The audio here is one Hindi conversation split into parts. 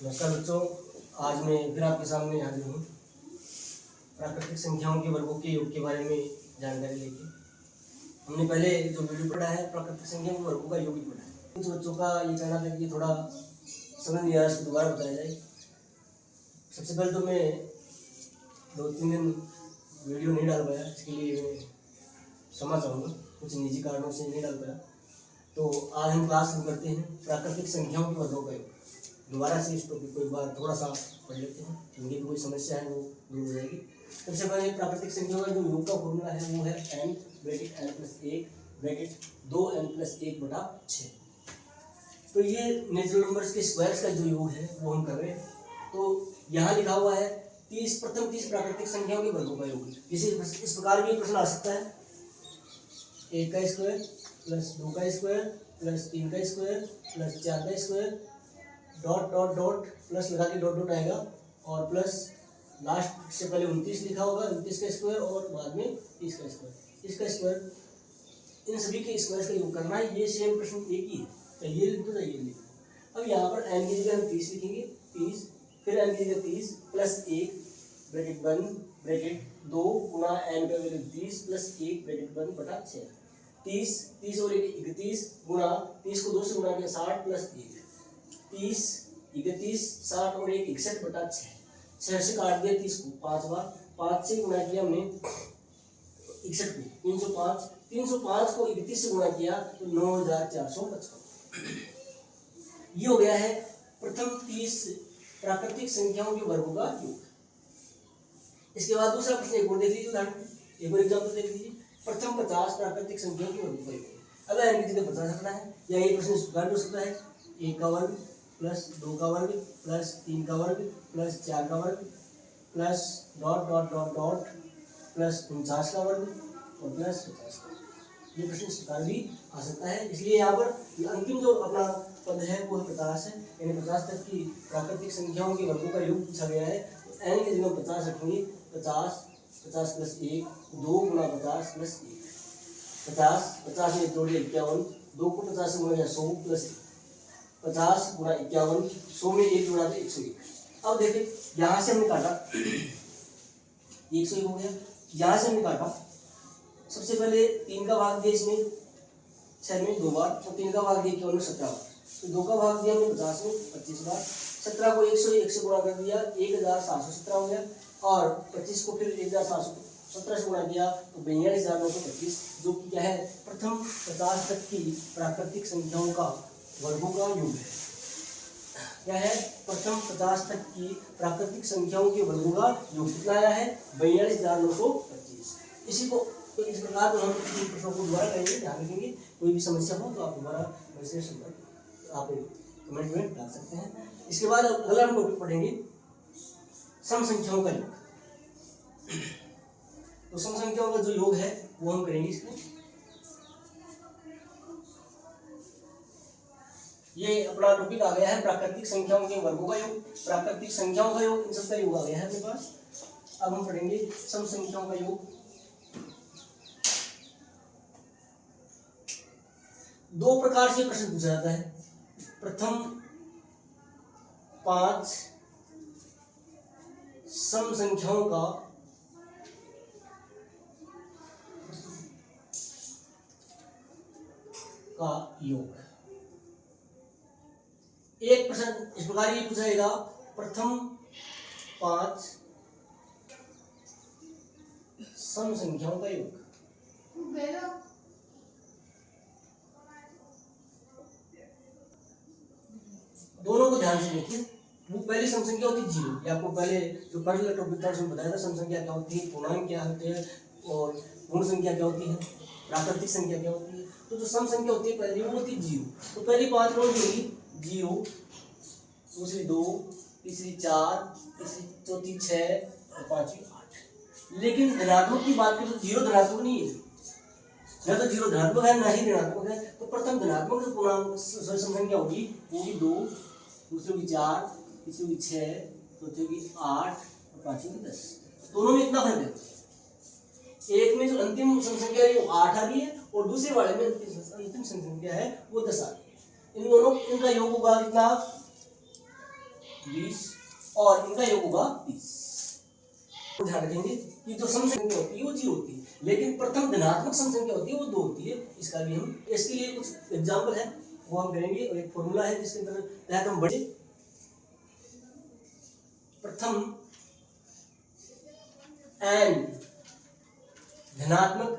नमस्कार बच्चों, आज मैं फिर आपके सामने हाजिर हूँ प्राकृतिक संख्याओं के वर्गों के योग के बारे में जानकारी लेके। हमने पहले जो वीडियो पढ़ा है प्राकृतिक संख्याओं के वर्गों का योग ही पढ़ा है। कुछ बच्चों का ये कहना था कि थोड़ा समझ नहीं आ रहा, इसको दोबारा बताया जाए। सबसे पहले तो मैं 2-3 दिन वीडियो नहीं डाल पाया, इसके लिए मैं क्षमा चाहूँगा, कुछ निजी कारणों से नहीं डाल पाया। तो आज हम क्लास शुरू करते हैं प्राकृतिक संख्याओं के वर्गों का योग। दोबारा से इस टॉपिक को एक बार थोड़ा सा पढ़ लेते हैं, जिनकी कोई समस्या है वो दूर हो जाएगी। सबसे पहले प्राकृतिक संख्याओं का जो योग का फॉर्मूला है वो है n bracket n plus 1 bracket 2n plus 1 बटा 6। तो ये नेचुरल नंबर्स के स्क्वायर्स का जो योग है वो हम कर रहे हैं। तो यहाँ लिखा हुआ है प्रथम 30 प्राकृतिक संख्याओं के वर्गों का योग। इस प्रकार भी प्रश्न आ सकता है, 1 का स्क्वायर प्लस 2 का स्क्वायर प्लस 3 का स्क्वायर प्लस 4 का square dot dot dot plus लगा के डॉट डॉट आएगा और प्लस लास्ट से पहले 29 लिखा होगा, 29 का स्क्वायर और बाद में 30 का स्क्वायर, इसका स्क्वायर, इन सभी के स्क्वायर का योग करना है। ये सेम प्रश्न एक ही है, तो ये लिख दो, तो ये लिख दो। अब यहाँ पर n की जगह हम 30 लिखेंगे, 30, फिर n की जगह 30 प्लस 1 ब्रैकेट 1 ब्रैकेट 2 गुना n का वैल्यू 30 प्लस 1 ब्रैकेट 1 बटा 6। 30 और 31 गुना 30 को 2 से गुना किया 60 प्लस 1, 30, 31, 60 और 1 61 बटा 6। 6 से काट दिया 30 को 5 बार, 5 से गुना किया हमने 61 को 305, 305 को 31 से गुना किया तो 9455। ये हो गया है प्रथम 30 प्राकृतिक संख्याओं के वर्गों का योग। इसके बाद दूसरा प्रश्न एक और देख लीजिए, उदाहरण एक और एग्जाम्पल देख लीजिए। प्रथम 50 प्राकृतिक संख्याओं के वर्गों का योग। अगर n की जगह 50 रखना है या ये प्रश्न इस प्रकार हो सकता है, 1 का वर्ग प्लस 2 का वर्ग प्लस 3 का वर्ग प्लस 4 का वर्ग plus dot dot dot dot plus 49 का वर्ग और प्लस 50 का वर्ग। ये प्रश्न इस प्रकार भी आ सकता है। इसलिए यहाँ पर अंतिम जो अपना पद है वो 50 है, यानी 50 तक की प्राकृतिक संख्याओं के वर्गों का योग पूछा गया है। तो n की जगह 50 रखेंगे, 50 50 प्लस 1 2 गुना 50 प्लस 1, 50 में जोड़िए 51, 2 को 50 से गुणा 100 प्लस 50 गुना 51, 100 में 1 जोड़ा तो 101। अब देखिए यहाँ से हमने काटा 101 हो गया, यहाँ से हमने काटा। सबसे पहले 3 का भाग दिया इसमें 6 में 2 बार, तो 3 का भाग दिया 51 में 17 बार, तो 2 का भाग दिया हमने 50 में 25 बार, 17 को 101 से गुणा कर दिया 1717 हो गया और 25 को फिर 1717 से गुणा किया तो 42,925, जो कि क्या है प्रथम 50 तक की प्राकृतिक संख्याओं का वर्गों का योग है। क्या है प्रथम 50 तक की प्राकृतिक संख्याओं के वर्गों का योग कितना आया है 42,925। इसी को तो इस प्रकार हम प्रश्नों को दोबारा करेंगे, ध्यान रखेंगे। कोई भी समस्या हो तो आप दोबारा वैसे आप कमेंट में डाल सकते हैं। इसके बाद अगला हम टॉपिक पढ़ेंगे सम संख्याओं का योग। तो सम संख्याओं का जो योग है वो हम करेंगे इसमें। ये अपना टॉपिक आ गया है प्राकृतिक संख्याओं के वर्गों का योग, प्राकृतिक संख्याओं का योग, इन सबका योग आ गया है अपने पास। अब हम पढ़ेंगे सम संख्याओं का योग। दो प्रकार से प्रश्न पूछा जाता है। प्रथम 5 सम संख्याओं का योग। एक प्रश्न इस प्रकार ये पूछा जाएगा, प्रथम 5 सम संख्याओं का योग। दोनों को ध्यान से देखिए। वो पहली सम संख्या होती है 0, या आपको पहले जो पहले टॉपिक था उसमें बताया था सम संख्या क्या होती है, पूर्णांक क्या होते हैं और पूर्ण संख्या क्या होती है, प्राकृतिक संख्या क्या होती है। तो जो सम संख्या होती है पहली वो होती है 0। तो पहली 5 कौन सी होगी 0, दूसरी 2, तीसरी 4, तीसरी चौथी 6 और पांचवी 8। लेकिन धनात्मक की बात करें तो 0 धनात्मक नहीं है, न तो 0 धनात्मक है ना ही ऋणात्मक है। तो प्रथम धनात्मक जो पूर्णांक सम संख्या होगी वो होगी 2, दूसरी होगी 4, तीसरी होगी 6, चौथी होगी 8 और पांचवी होगी 10। दोनों में इतना फर्क है। एक में जो अंतिम सम संख्या है वो 8 आ रही है और दूसरे वाले में अंतिम सम संख्या है वो 10 आ रही है। इन दोनों इनका योग होगा कितना 20 और इनका योग होगा 30। ध्यान रखेंगे कि जो सम संख्या होती है वो 0 होती है, लेकिन प्रथम धनात्मक सम संख्या होती है वो 2 होती है। इसका भी हम इसके लिए कुछ एग्जाम्पल है वो हम करेंगे, और एक फॉर्मूला है जिसके अंदर तहत हम बड़े प्रथम n धनात्मक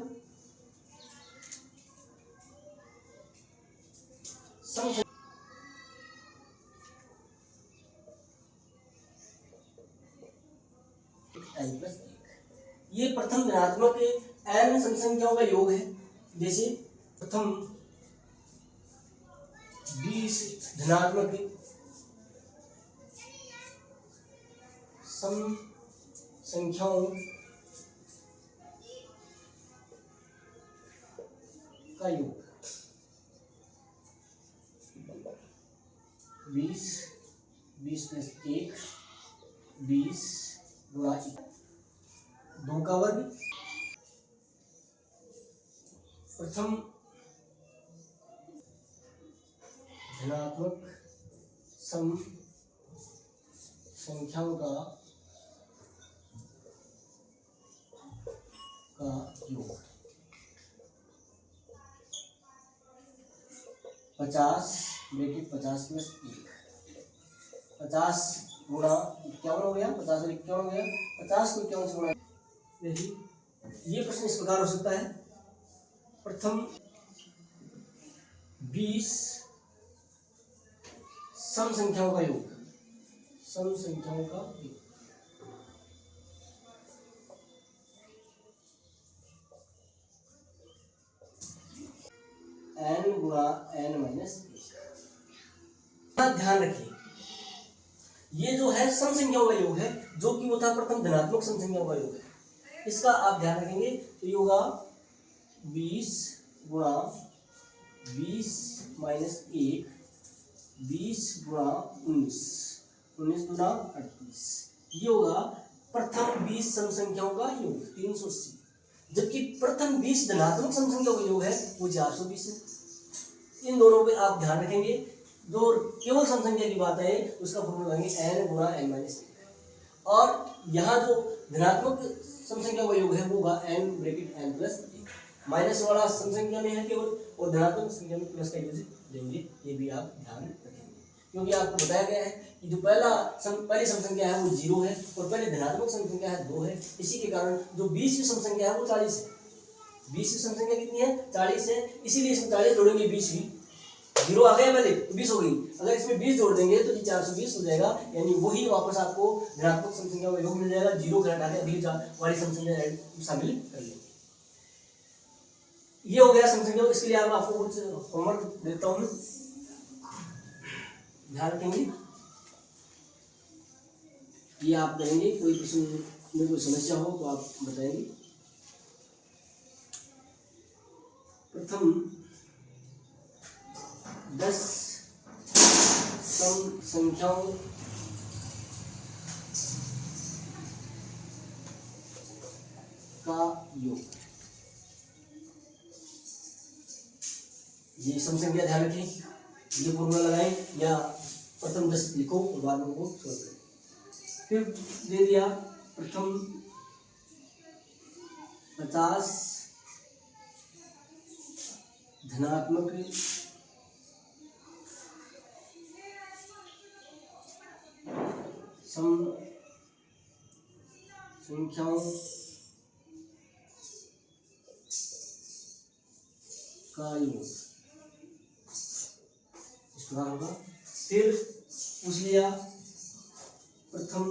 सम संख्या n प्लस 1, ये प्रथम धनात्मक n सम संख्याओं का योग है। जैसे प्रथम 20 धनात्मक सम संख्याओं का योग 20 प्लस 1 20 गुणा 2 का वर्ग। प्रथम धनात्मक सम संख्याओं का योग 50 प्लस 1 50 गुणा 51 हो गया, 50 और 51 हो गया, 50 को 51 से गुणा। देखिए ये प्रश्न इस प्रकार हो सकता है, प्रथम 20 सम संख्याओं का योग, सम संख्याओं का योग n गुणा n माइनस 1। ध्यान रखिए ये जो है सम संख्याओं का योग है, जो कि वो था प्रथम धनात्मक सम संख्याओं का योग है। इसका आप ध्यान रखेंगे तो ये होगा 20 गुणा 20 माइनस 1 20 गुणा 19 19 गुणा 38, ये होगा प्रथम 20 सम संख्याओं का योग 380। जबकि प्रथम 20 धनात्मक सम संख्याओं का योग है वो 420 है। इन दोनों पे आप ध्यान रखेंगे, जो केवल सम संख्या की बात है उसका फॉर्मूला लेंगे n गुणा n माइनस 1, और यहाँ जो धनात्मक सम संख्या का योग है वो होगा n bracket n plus 1। Minus वाला सम संख्या में है केवल, और धनात्मक संख्या में प्लस का यूज लेंगे, ये भी आप ध्यान रखेंगे, क्योंकि आपको बताया गया है कि जो पहली सम संख्या है वो 0 है और पहले धनात्मक सम संख्या है 2 है। इसी के कारण जो 20वीं सम संख्या है वो 40 है। 20वीं सम संख्या कितनी है? 40 है, इसीलिए इसमें 40 जोड़ेंगे 20वीं, 0 आ गया पहले 20 हो गई, अगर इसमें 20 जोड़ देंगे तो ये 420 हो जाएगा, यानी वही वापस आपको धनात्मक सम संख्या का योग मिल जाएगा। 0 के हटा के अगली वाली सम संख्या शामिल कर लेंगे। ये हो गया सम संख्या। इसके लिए आप आपको कुछ होमवर्क देता हूँ, ध्यान रखेंगे, ये आप करेंगे। कोई प्रश्न में कोई समस्या हो तो आप बताएंगे। प्रथम 10 सम संख्याओं का योग, ये सम संख्या ध्यान रखें, ये फॉर्मूला लगाएं या प्रथम 10 लिखो और बाद में वो सॉल्व करें। फिर दे दिया प्रथम 50 धनात्मक सम संख्याओं का योग इस प्रकार होगा। फिर पूछ लिया प्रथम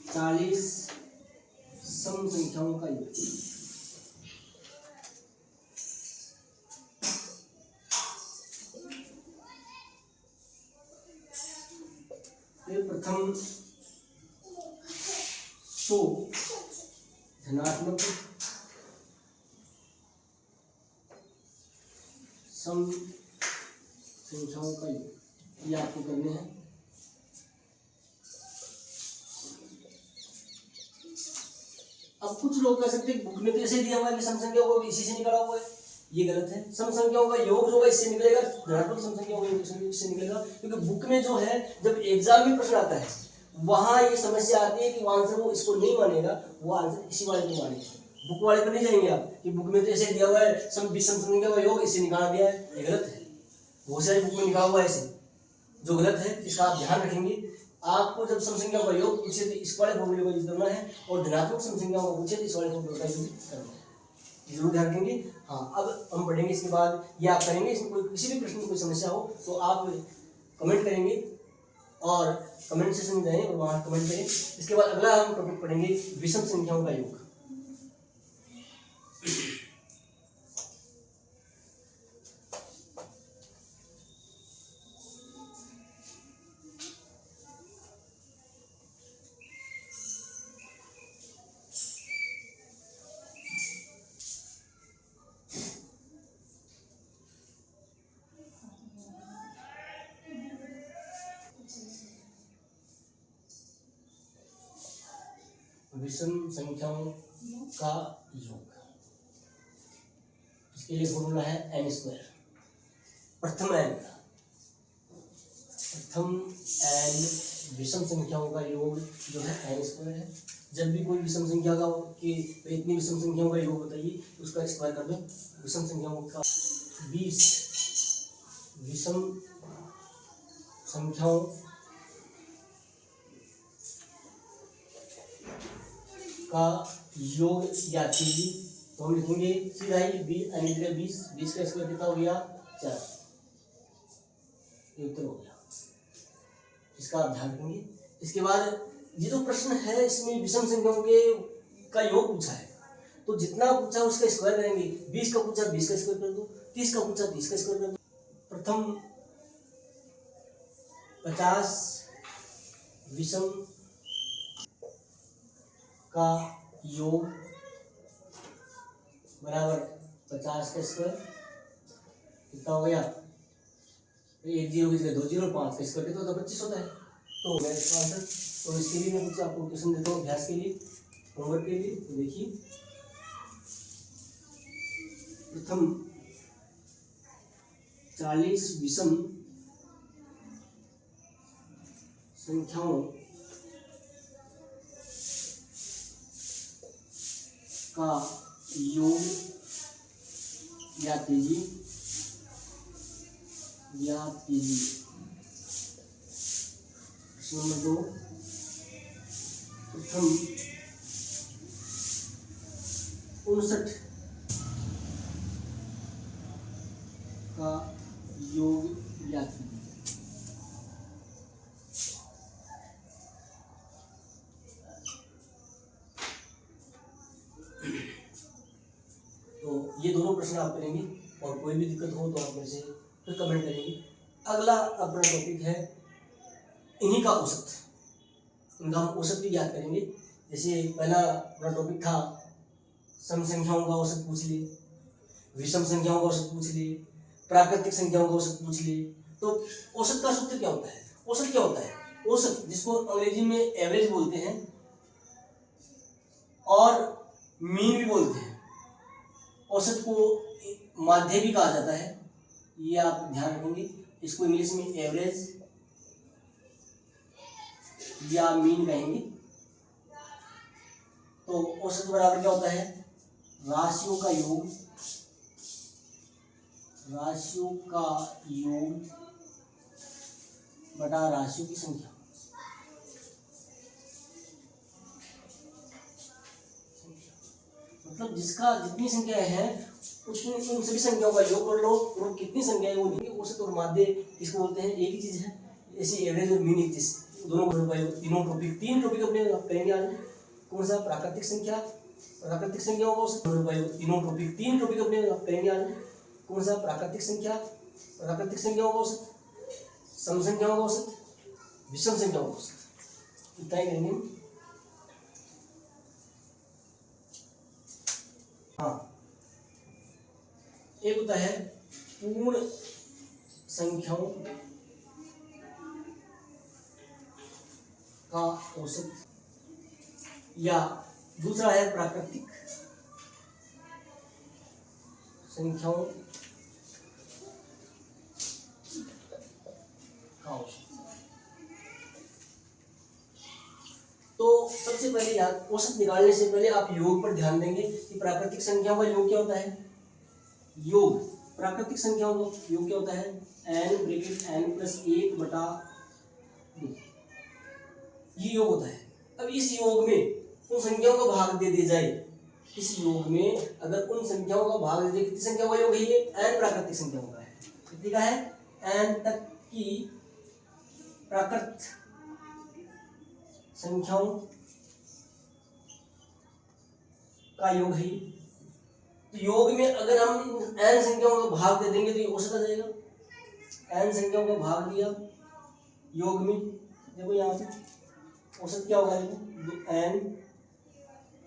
40 सम संख्याओं का योग, फिर प्रथम 100 धनात्मक सम संख्याओं का योग, ये आपको करने हैं। अब कुछ लोग कह सकते हैं बुक में तो ऐसे दिया हुआ है कि सम संख्या को इसी से निकाला हुआ है, ये गलत है। सम संख्याओं का योग जो होगा इससे निकलेगा, धनात्मक सम संख्याओं का योग इससे निकलेगा, क्योंकि बुक में जो है जब एग्जाम में प्रश्न आता है वहां ये समस्या आती है कि वो आंसर वो इसको नहीं मानेगा, वो आंसर इसी वाले को मानेगा, बुक वाले पर नहीं जाएंगे आप कि बुक में तो ऐसे दिया हुआ है सम विषम संख्या का योग इससे निकाल दिया है, ये गलत है। बहुत सारी बुक में निकाला हुआ है ऐसे, जो गलत है, इसका आप ध्यान रखेंगे। आपको जब सम संख्या का योग पूछे तो इस वाले फॉर्मूले का यूज करना है, और धनात्मक सम संख्या को पूछे तो इस वाले फॉर्मूले का यूज करना है, जरूर ध्यान रखेंगे। हाँ, अब हम पढ़ेंगे इसके बाद, ये आप करेंगे, इसमें कोई किसी भी प्रश्न में कोई समस्या हो तो आप कमेंट करेंगे और कमेंट सेक्शन में जाएं और वहाँ कमेंट करें। इसके बाद अगला हम टॉपिक पढ़ेंगे विषम संख्याओं का योग। विषम संख्याओं का योग, इसके लिए फॉर्मूला है n स्क्वायर। प्रथम n विषम संख्याओं का योग जो है n स्क्वायर है। जब भी कोई विषम संख्या का कि इतनी विषम संख्याओं का योग बताइए उसका स्क्वायर कर दो। विषम संख्याओं का 20 विषम संख्याओं का योग ज्ञात कीजिए। तो हम लिखेंगे सीधा ही 20 का स्क्वायर कितना हो गया 4, ये उत्तर हो गया, इसका आप ध्यान रखेंगे। इसके बाद ये जो प्रश्न है इसमें विषम संख्याओं के का योग पूछा है, तो जितना पूछा उसका स्क्वायर करेंगे। 20 का पूछा 20 का स्क्वायर कर दो, 30 का पूछा 30 का स्क्वायर कर दो। प्रथम 50 विषम का योग बराबर 50 का स्क्वायर कितना हो गया, एक जीरो की जगह 2 जीरो, 5 का स्क्वायर कितना होता है 25 होता है। तो मैं इसका आंसर, तो इसके लिए मैं कुछ आपको क्वेश्चन देता हूँ अभ्यास के लिए, होमवर्क के लिए। तो देखिए, प्रथम 40 विषम संख्याओं का योग ज्ञात कीजिए। प्रश्न नंबर 2, प्रथम 59 का योग ज्ञात कीजिए। तो ये दोनों प्रश्न आप करेंगे और कोई भी दिक्कत हो तो आप मेरे से फिर कमेंट करेंगे। अगला अपना टॉपिक है इन्हीं का औसत, इनका हम औसत भी ज्ञात करेंगे। जैसे पहला अपना टॉपिक था सम संख्याओं का औसत पूछ लिए, विषम संख्याओं का औसत पूछ लिए, प्राकृतिक संख्याओं का औसत पूछ लिए। तो औसत का सूत्र क्या होता है? औसत क्या होता है? औसत जिसको अंग्रेजी में एवरेज बोलते हैं और मीन भी बोलते हैं, औसत को माध्य भी कहा जाता है, ये आप ध्यान रखेंगे। इसको इंग्लिश में एवरेज या मीन कहेंगे। तो औसत बराबर क्या होता है? राशियों का योग बटा राशियों की संख्या। मतलब जिसका जितनी संख्याएं हैं उसमें उन सभी संख्याओं का योग कर लो और कितनी संख्याएं वो देंगे। औसत और माध्य किसको बोलते हैं? एक ही चीज है। ऐसे एवरेज और मीन एक चीज, दोनों तीनों टॉपिक, 3 टॉपिक अपने करेंगे आज। कौन सा? प्राकृतिक संख्याओं का औसत। तीनों टॉपिक 3 टॉपिक अपने करेंगे आज। कौन सा? प्राकृतिक संख्याओं का औसत, सम संख्याओं का औसत, विषम संख्याओं का औसत, इतना ही करेंगे। हाँ, एक होता है पूर्ण संख्याओं का औसत, या दूसरा है प्राकृतिक संख्याओं का औसत। तो सबसे पहले याद औसत निकालने से पहले आप योग पर ध्यान देंगे कि प्राकृतिक संख्याओं का योग क्या होता है। योग प्राकृतिक संख्याओं का योग क्या होता है, n ब्रैकेट n प्लस 1 बटा 2, ये योग होता है। अब इस योग में उन संख्याओं का भाग दे दिया जाए, इस योग में अगर उन संख्याओं का भाग दे दिया, कितनी संख्याओं का योग है ये, n प्राकृतिक संख्याओं का है। कितनी का है, n तक की प्राकृत संख्याओं का योग है। तो योग में अगर हम n संख्याओं का भाग दे देंगे तो ये औसत आ जाएगा। n संख्याओं का भाग दिया योग में, देखो यहाँ पे औसत क्या होगा, n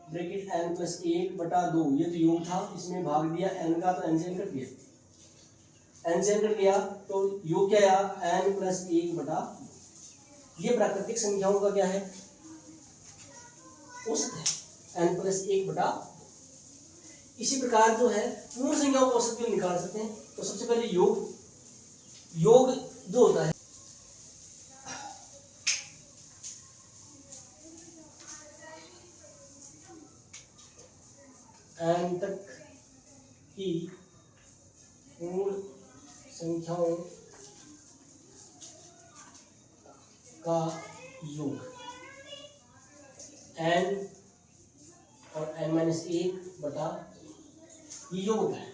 ब्रैकेट n प्लस 1 बटा 2, ये तो योग था, इसमें भाग दिया n का, तो n से n कट गया, n से n कट गया तो योग क्या आया, n प्लस 1 बटा, ये प्राकृतिक संख्याओं का क्या है, औसत है, n प्लस 1 बटा। इसी प्रकार जो है पूर्ण संख्याओं का औसत भी निकाल सकते हैं। तो सबसे पहले योग जो होता है n तक की पूर्ण संख्याओं का योग, n और n माइनस 1 बटा, ये योग होता है।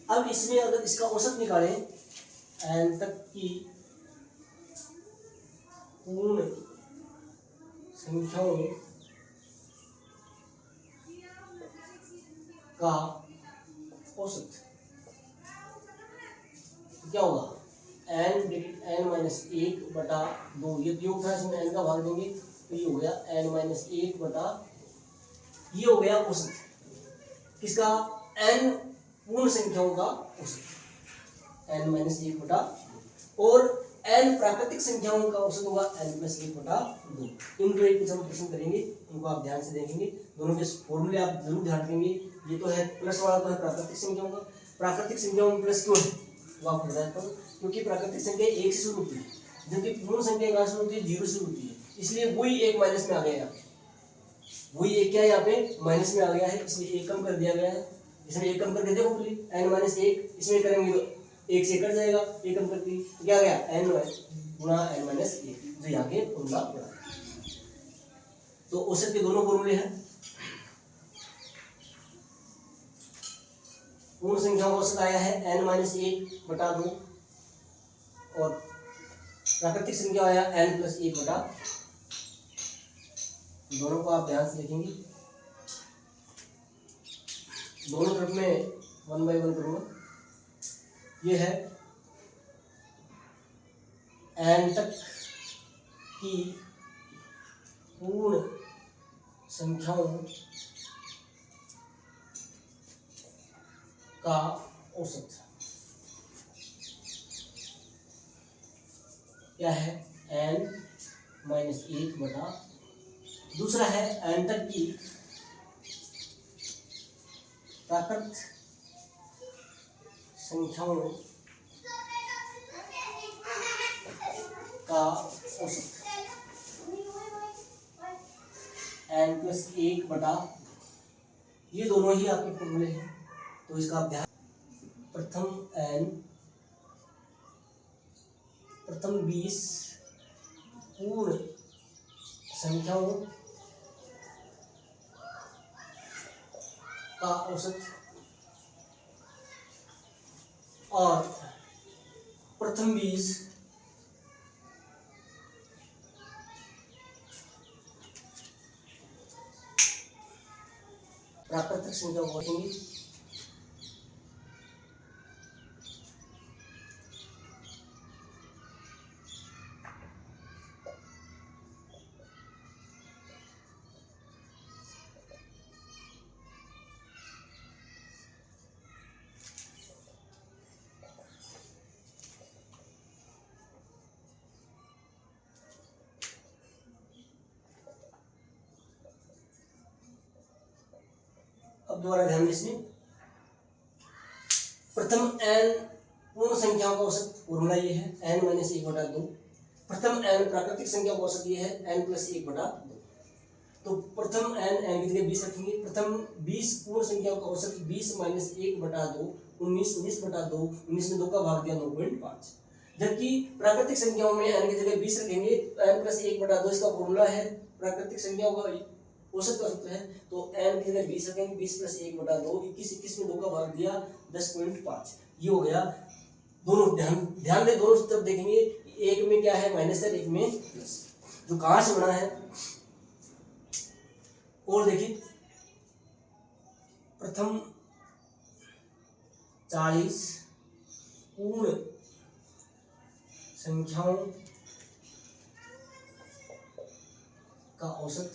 अब इसमें अगर इसका औसत निकालें, n तक की पूर्ण संख्याओं का औसत क्या होगा, n ब्रैकेट n माइनस 1 बटा 2, ये योग था, इसमें n का भाग देंगे तो ये हो गया n माइनस 1 बटा, ये हो गया औसत किसका, n पूर्ण संख्याओं का औसत, n माइनस 1 बटा, और n प्राकृतिक संख्याओं का औसत होगा n प्लस 1 बटा 2। इन दो एक हम प्रश्न करेंगे, उनको आप ध्यान से देखेंगे, दोनों के फॉर्मूले आप जरूर ध्यान देंगे। ये तो है प्लस वाला, तो है प्राकृतिक संख्याओं का, प्राकृतिक संख्याओं में प्लस क्यों है वो आपको बताता हूँ, क्योंकि प्राकृतिक संख्या 1 से शुरू होती है, जबकि पूर्ण संख्या कहाँ शुरू होती है, 0 से शुरू होती है, इसलिए वही एक माइनस में आ गया, वही एक क्या है यहाँ पे माइनस में आ गया है, इसलिए एक कम कर दिया गया है। इसमें एक कम करके देखो प्लीज, n माइनस 1, इसमें करेंगे तो 1 से कट जाएगा, एक कम करके तो क्या गया, n गुणा n माइनस 1, जो यहाँ के फॉर्मूला पड़ा है। तो औसत के दोनों फॉर्मूले हैं, पूर्ण संख्याओं का औसत आया है n माइनस 1 बटा 2, और प्राकृतिक संख्या आया n प्लस 1 बटा, दोनों को आप ध्यान से देखेंगे, दोनों तरफ में 1 बाई 1 करूंगा। ये है n तक की पूर्ण संख्याओं का औसत क्या है, n माइनस 1 बटा, दूसरा है n तक की प्राकृत संख्याओं का औसत n प्लस 1 बटा, ये दोनों ही आपके फॉर्मूले हैं, तो इसका आप ध्यान, प्रथम 20 पूर्ण संख्याओं का औसत और प्रथम 20 प्राकृतिक संख्या को रखेंगे। अब दोबारा ध्यान दें, इसमें प्रथम n पूर्ण संख्याओं का औसत फॉर्मूला ये है n माइनस 1/2। प्रथम n प्राकृतिक संख्या का औसत ये है n प्लस 1/2। तो प्रथम n की जगह 20 रखेंगे। प्रथम 20 पूर्ण संख्याओं का औसत 20 माइनस 1/2 19 19/2 19 में 2 का भाग दिया 9.5। जबकि प्राकृतिक संख्याओं में n की जगह 20 रखेंगे तो n प्लस 1/2 इसका फॉर्मूला है प्राकृतिक संख्याओं का औसत का सूत्र है। तो n की जगह 20 रखेंगे 20 प्लस 1/2 21 21 में 2 का भाग दिया 10.5। ये हो गया। दोनों ध्यान दे, दोनों तरफ देखेंगे, एक में क्या है माइनस है, एक में प्लस। जो कहाँ से बना है और देखिए, प्रथम 40 पूर्ण संख्याओं का औसत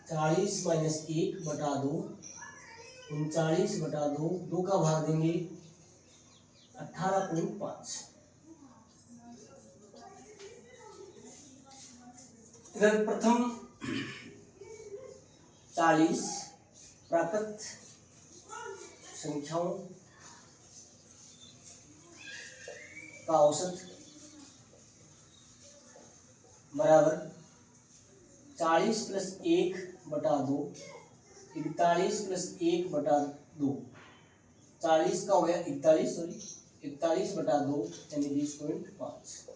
40 माइनस 1/2 39/2 2 का भाग देंगे 18.5। इधर प्रथम 40 प्राकृत संख्याओं का औसत बराबर 40 प्लस 1/2 41 प्लस 1/2 40 का हो गया 41 41/2 यानी 20.5।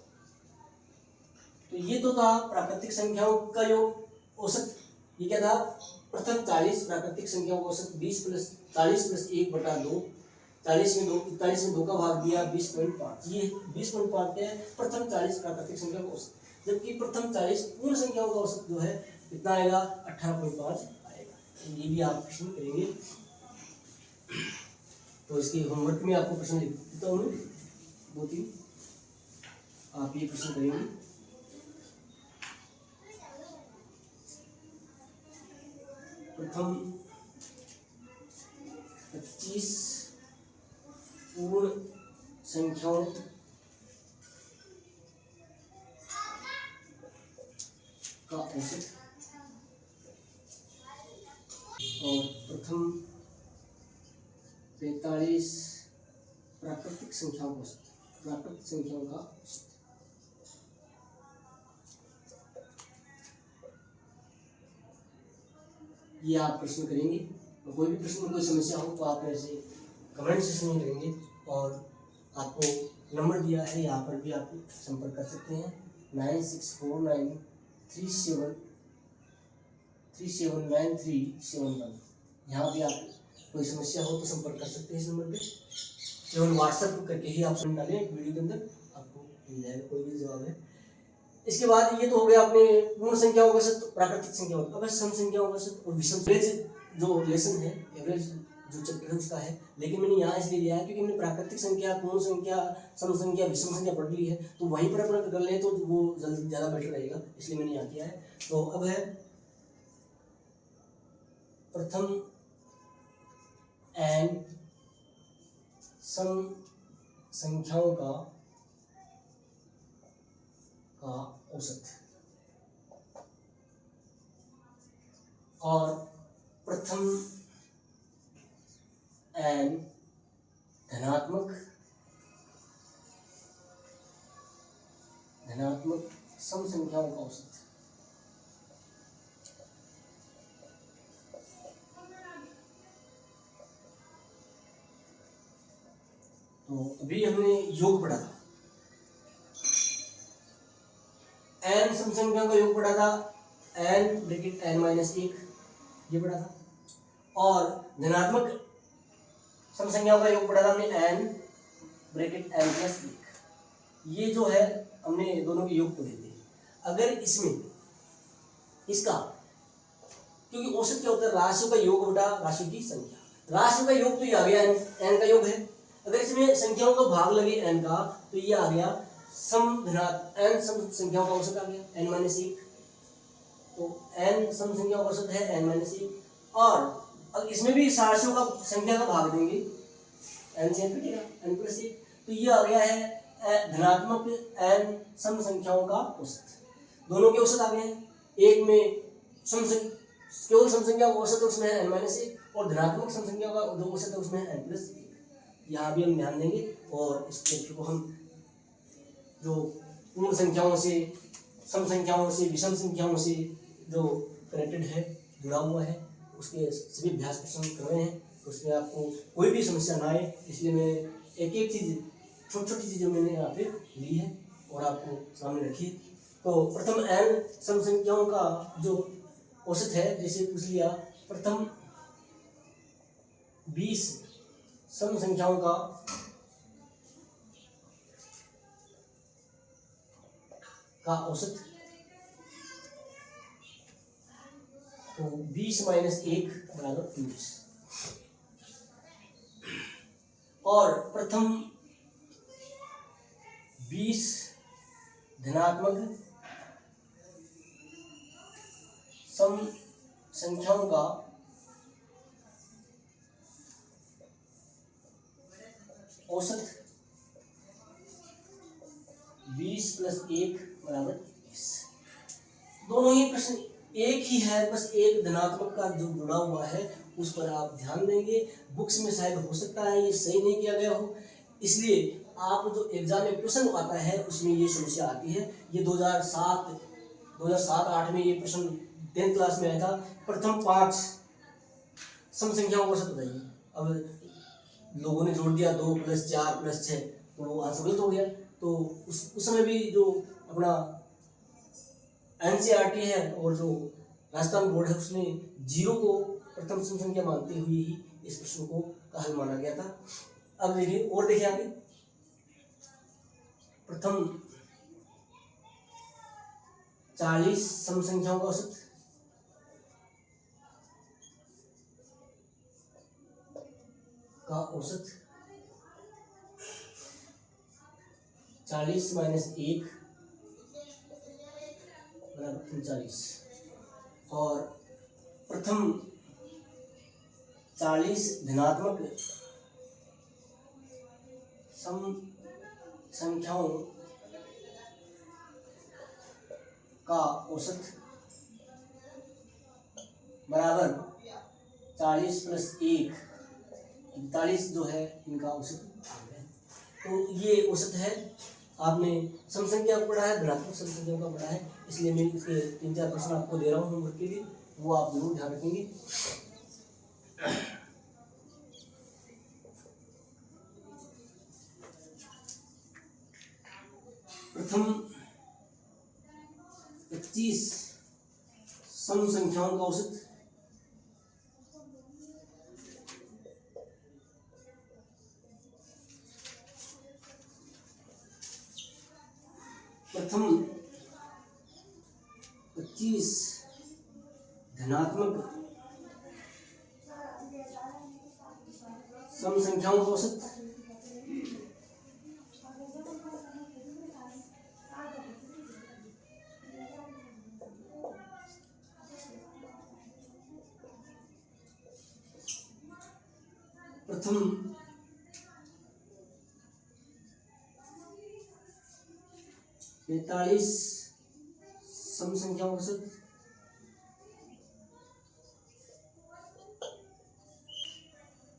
तो ये तो था प्राकृतिक संख्याओं का योग औसत। ये क्या था, प्रथम 40 प्राकृतिक संख्याओं का औसत 40 प्लस 1/2 41 में 2 का भाग दिया 20.5। ये 20.5 क्या है, प्रथम 40 प्राकृतिक संख्या का औसत। जबकि प्रथम 40 पूर्ण संख्याओं का औसत जो है कितना आएगा 18.5 आएगा। ये भी आप प्रश्न करेंगे। तो इसके होमवर्क में आपको प्रश्न लिख देता हूँ 2-3, आप ये प्रश्न करेंगे। प्रथम 25 पूर्ण संख्याओं का औसत और प्रथम 45 प्राकृतिक संख्याओं का औसत, प्राकृतिक संख्याओं का औसत। ये आप प्रश्न करेंगे। तो कोई भी प्रश्न में कोई समस्या हो तो आप ऐसे कमेंट सेक्शन में करेंगे और आपको नंबर दिया है, यहाँ पर भी आप संपर्क कर सकते हैं 9649379371। यहाँ भी आप कोई समस्या हो तो संपर्क कर सकते हैं इस नंबर पे। केवल व्हाट्सएप करके ही आप सुन डालें, वीडियो के अंदर आपको मिल जाएगा कोई भी जवाब है। इसके बाद ये तो हो गया अपने पूर्ण संख्याओं का औसत, प्राकृतिक संख्याओं का। अब सम संख्याओं का औसत और विषम। जो लेसन है एवरेज जो चैप्टर है उसका है, लेकिन मैंने यहाँ इसलिए लिया है क्योंकि मैंने प्राकृतिक संख्या, पूर्ण संख्या, सम संख्या, विषम संख्या पढ़ ली है, तो वहीं पर अपना कर लें तो वो जल्दी ज़्यादा बेटर रहेगा, इसलिए मैंने यहाँ किया है। तो अब है प्रथम n सम संख्याओं का औसत और प्रथम n धनात्मक सम संख्याओं का औसत। तो अभी हमने योग पढ़ा था, n सम संख्याओं का योग पढ़ा था, n ब्रैकेट n माइनस 1 ये पढ़ा था, और धनात्मक सम संख्याओं का योग पढ़ा था हमने n ब्रैकेट n प्लस 1। ये जो है हमने दोनों के योग पढ़े थे। अगर इसमें इसका, क्योंकि औसत क्या होता है, राशियों का योग बटा राशि की संख्या। राशियों का योग तो ये आ गया n का योग है। अगर इसमें संख्याओं का भाग लगे n का तो ये आ गया सम n सम संख्याओं का औसत आ गया n माइनस 1। तो n सम संख्याओं का औसत है n माइनस 1, और अब इसमें भी राशियों का संख्या का भाग देंगे n से कटेगा n प्लस 1, तो ये आ गया है धनात्मक n सम संख्याओं का औसत। दोनों के औसत आ गए हैं। एक में केवल सम संख्या का औसत उसमें है n माइनस 1, और धनात्मक सम संख्या का जो औसत है उसमें n+1। यहाँ भी हम ध्यान देंगे और इस चैप्टर को हम जो पूर्ण संख्याओं से, सम संख्याओं से, विषम संख्याओं से जो कनेक्टेड है, जुड़ा हुआ है, उसके सभी अभ्यास प्रश्न कर रहे हैं। तो उसमें आपको कोई भी समस्या ना आए, इसलिए मैं एक एक चीज़, छोटी छोटी चीज़ें मैंने यहाँ पे ली है और आपको सामने रखी। तो प्रथम n सम संख्याओं का जो औसत है, जैसे पूछ लिया प्रथम 20 सम संख्याओं का औसत, तो 20 - 1 बराबर 19। और प्रथम 20 धनात्मक सम संख्याओं का औसत 20 + 1 बराबर 20। दोनों ही प्रश्न एक ही है, बस एक धनात्मक का जो जुड़ा हुआ है उस पर आप ध्यान देंगे। बुक्स में शायद हो सकता है ये सही नहीं किया गया हो, इसलिए आप जो एग्जाम में क्वेश्चन आता है उसमें ये समस्या आती है। ये 2007-8 में ये प्रश्न 10th क्लास में आया था। प्रथम 5 सम संख्याओं का औसत बताइए। अब लोगों ने जोड़ दिया 2 + 4 + 6, तो वो आंसर गलत हो गया। तो उस समय भी जो अपना NCERT है और जो राजस्थान बोर्ड है उसने 0 को प्रथम सम संख्या मानते हुए ही इस प्रश्न को का हल माना गया था। अब देखिए और देखिए आगे, प्रथम 40 सम संख्याओं का औसत, औसत 40 - 1 बराबर 39। और प्रथम 40 धनात्मक सम संख्याओं का औसत बराबर 40 + 1 41 जो है इनका औसत आ गया। तो ये औसत है। आपने सम संख्या को पढ़ा है, धनात्मक सम संख्या का पढ़ा है, इसलिए मैं इसके 3-4 प्रश्न आपको दे रहा हूँ होमवर्क के लिए, वो आप जरूर ध्यान रखेंगे। प्रथम 25 सम संख्याओं का औसत, प्रथम 25 धनात्मक सम संख्याओं का औसत, प्रथम 45 सम संख्याओं का औसत,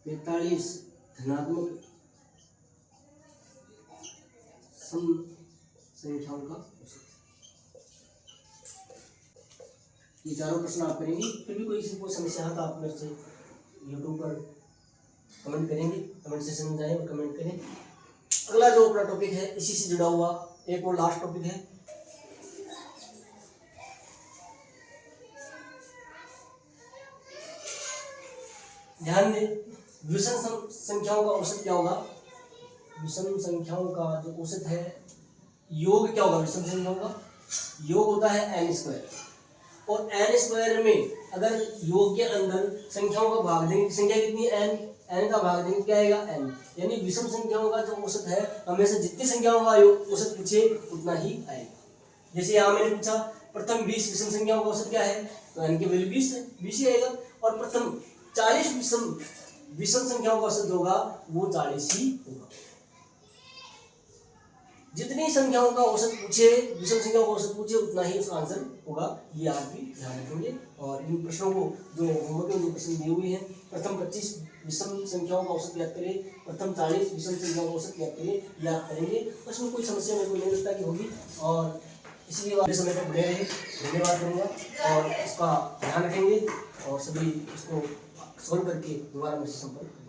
45 धनात्मक सम संख्याओं का औसत। ये चारों प्रश्न आप करेंगे। फिर भी कोई समस्या है तो आप मेरे से यूट्यूब पर कमेंट करेंगे, कमेंट सेक्शन में जाएं और कमेंट करें। अगला जो अपना टॉपिक है इसी से जुड़ा हुआ एक और लास्ट टॉपिक है, ध्यान दें, विषम संख्याओं का औसत क्या होगा। विषम संख्याओं का जो औसत है, योग क्या होगा विषम संख्याओं का, योग होता है n²। और n² में अगर योग के अंदर संख्याओं का भाग देंगे, संख्या कितनी है n का भाग देंगे क्या आएगा n, यानी विषम संख्याओं का जो औसत है हमेशा जितनी संख्याओं का औसत पूछे उतना ही आएगा। जैसे यहाँ मैंने पूछा प्रथम 20 विषम संख्याओं का औसत क्या है, तो n की वैल्यू 20 ही आएगा। और प्रथम 40 विषम संख्याओं का औसत होगा वो 40 ही होगा। जितनी संख्याओं का औसत पूछे, विषम संख्याओं का औसत पूछे, उतना ही उसका आंसर होगा। ये आप भी ध्यान रखेंगे। और इन प्रश्नों को जो होमवर्क में जो प्रश्न दिए हुए हैं, प्रथम 25 विषम संख्याओं का औसत ज्ञात करें, प्रथम 40 विषम संख्याओं का औसत ज्ञात करें, याद करेंगे। उसमें कोई समस्या मेरे को नहीं लगता कि होगी। और इसलिए वाले समय तक बने रहे, धन्यवाद करूँगा और इसका ध्यान रखेंगे और सभी इसको सोल्व करके दोबारा मुझसे संपर्क